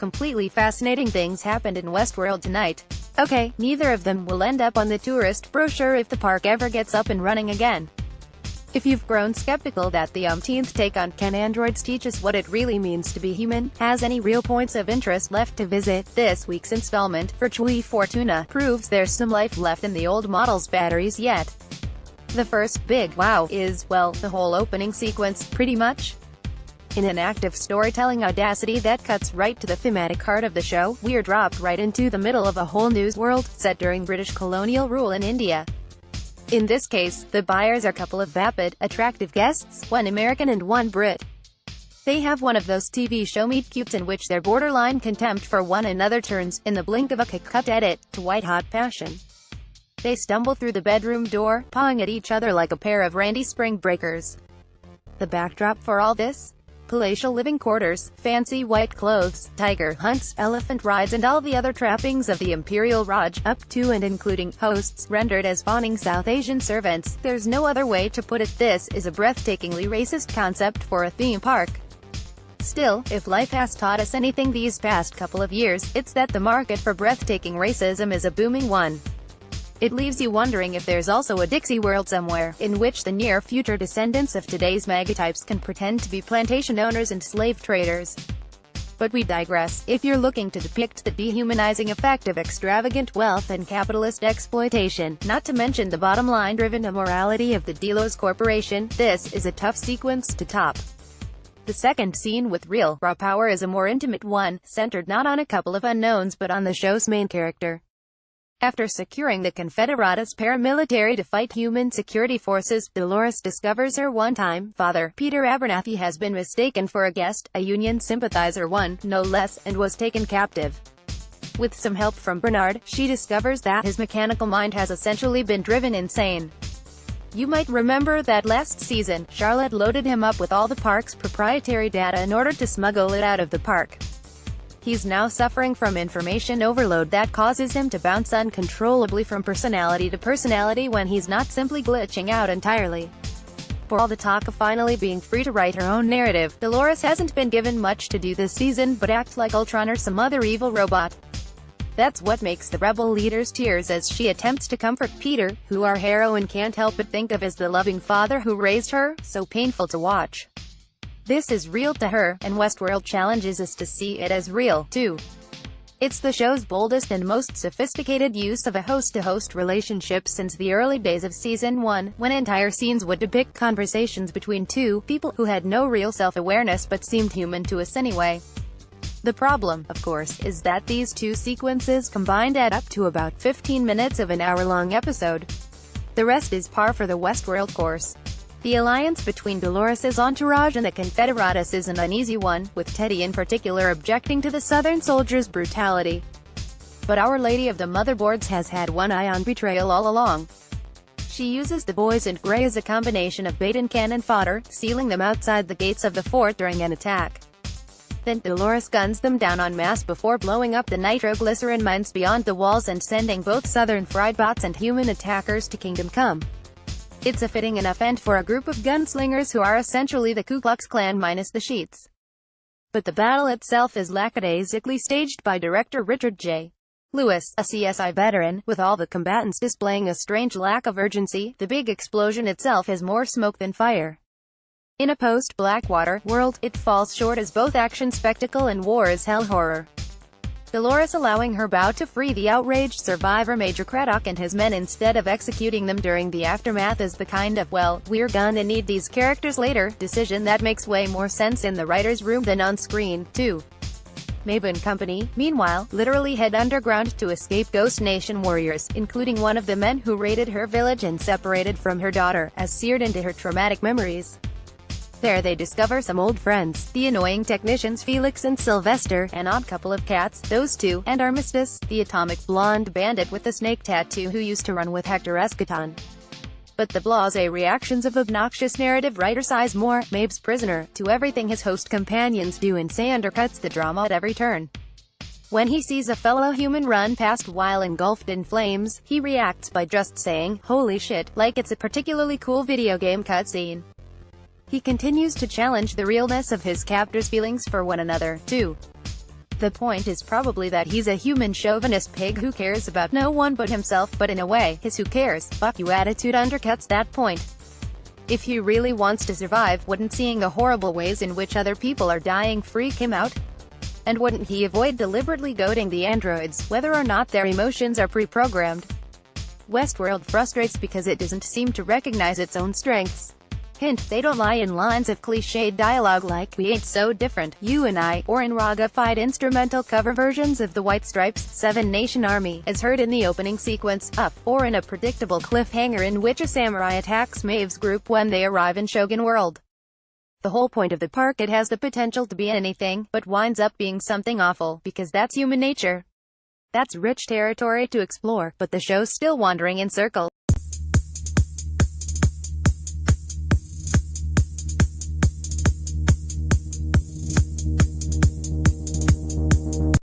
completely fascinating things happened in Westworld tonight. Okay, neither of them will end up on the tourist brochure if the park ever gets up and running again. If you've grown skeptical that the umpteenth take on "Can Androids Teach Us What It Really Means to Be Human?" has any real points of interest left to visit, this week's installment, for Chui Fortuna, proves there's some life left in the old model's batteries yet. The first big wow is, well, the whole opening sequence, pretty much. In an act of storytelling audacity that cuts right to the thematic heart of the show, we're dropped right into the middle of a whole news world, set during British colonial rule in India. In this case, the buyers are a couple of vapid, attractive guests, one American and one Brit. They have one of those TV show meet-cutes in which their borderline contempt for one another turns, in the blink of a cut edit, to white-hot passion. They stumble through the bedroom door, pawing at each other like a pair of randy spring breakers. The backdrop for all this? Palatial living quarters, fancy white clothes, tiger hunts, elephant rides and all the other trappings of the Imperial Raj, up to and including hosts, rendered as fawning South Asian servants. There's no other way to put it. This is a breathtakingly racist concept for a theme park. Still, if life has taught us anything these past couple of years, it's that the market for breathtaking racism is a booming one. It leaves you wondering if there's also a Dixie world somewhere, in which the near-future descendants of today's megatypes can pretend to be plantation owners and slave traders. But we digress. If you're looking to depict the dehumanizing effect of extravagant wealth and capitalist exploitation, not to mention the bottom-line driven immorality of the Delos Corporation, this is a tough sequence to top. The second scene with real, raw power is a more intimate one, centered not on a couple of unknowns but on the show's main character. After securing the Confederates paramilitary to fight human security forces, Dolores discovers her one-time father, Peter Abernathy, has been mistaken for a guest, a Union sympathizer one, no less, and was taken captive. With some help from Bernard, she discovers that his mechanical mind has essentially been driven insane. You might remember that last season, Charlotte loaded him up with all the park's proprietary data in order to smuggle it out of the park. He's now suffering from information overload that causes him to bounce uncontrollably from personality to personality when he's not simply glitching out entirely. For all the talk of finally being free to write her own narrative, Dolores hasn't been given much to do this season but act like Ultron or some other evil robot. That's what makes the rebel leader's tears as she attempts to comfort Peter, who our heroine can't help but think of as the loving father who raised her, so painful to watch. This is real to her, and Westworld challenges us to see it as real, too. It's the show's boldest and most sophisticated use of a host-to-host relationship since the early days of Season 1, when entire scenes would depict conversations between two people who had no real self-awareness but seemed human to us anyway. The problem, of course, is that these two sequences combined add up to about 15 minutes of an hour-long episode. The rest is par for the Westworld course. The alliance between Dolores' entourage and the Confederates is an uneasy one, with Teddy in particular objecting to the Southern soldiers' brutality. But Our Lady of the Motherboards has had one eye on betrayal all along. She uses the boys in gray as a combination of bait and cannon fodder, sealing them outside the gates of the fort during an attack. Then, Dolores guns them down en masse before blowing up the nitroglycerin mines beyond the walls and sending both Southern fried bots and human attackers to Kingdom Come. It's a fitting enough end for a group of gunslingers who are essentially the Ku Klux Klan minus the sheets. But the battle itself is lackadaisically staged by director Richard J. Lewis, a CSI veteran, with all the combatants displaying a strange lack of urgency. The big explosion itself has more smoke than fire. In a post-Blackwater world, it falls short as both action spectacle and war is hell horror. Dolores allowing her bow to free the outraged survivor Major Craddock and his men instead of executing them during the aftermath is the kind of, well, we're gonna need these characters later, decision that makes way more sense in the writer's room than on screen, too. Maeve and company, meanwhile, literally head underground to escape Ghost Nation warriors, including one of the men who raided her village and separated from her daughter, as seared into her traumatic memories. There they discover some old friends, the annoying technicians Felix and Sylvester, an odd couple of cats, those two, and Armistice, the atomic blonde bandit with the snake tattoo who used to run with Hector Escaton. But the blasé reactions of obnoxious narrative writer Sizemore, Maeve's prisoner, to everything his host companions do and say undercuts the drama at every turn. When he sees a fellow human run past while engulfed in flames, he reacts by just saying, "Holy shit," like it's a particularly cool video game cutscene. He continues to challenge the realness of his captors' feelings for one another, too. The point is probably that he's a human chauvinist pig who cares about no one but himself, but in a way, his who cares, fuck you attitude undercuts that point. If he really wants to survive, wouldn't seeing the horrible ways in which other people are dying freak him out? And wouldn't he avoid deliberately goading the androids, whether or not their emotions are pre-programmed? Westworld frustrates because it doesn't seem to recognize its own strengths. Hint, they don't lie in lines of cliched dialogue like, "We ain't so different, you and I," or in raga-fied instrumental cover versions of the White Stripes' Seven Nation Army, as heard in the opening sequence, Up, or in a predictable cliffhanger in which a samurai attacks Maeve's group when they arrive in Shogun World. The whole point of the park, it has the potential to be anything, but winds up being something awful, because that's human nature. That's rich territory to explore, but the show's still wandering in circles.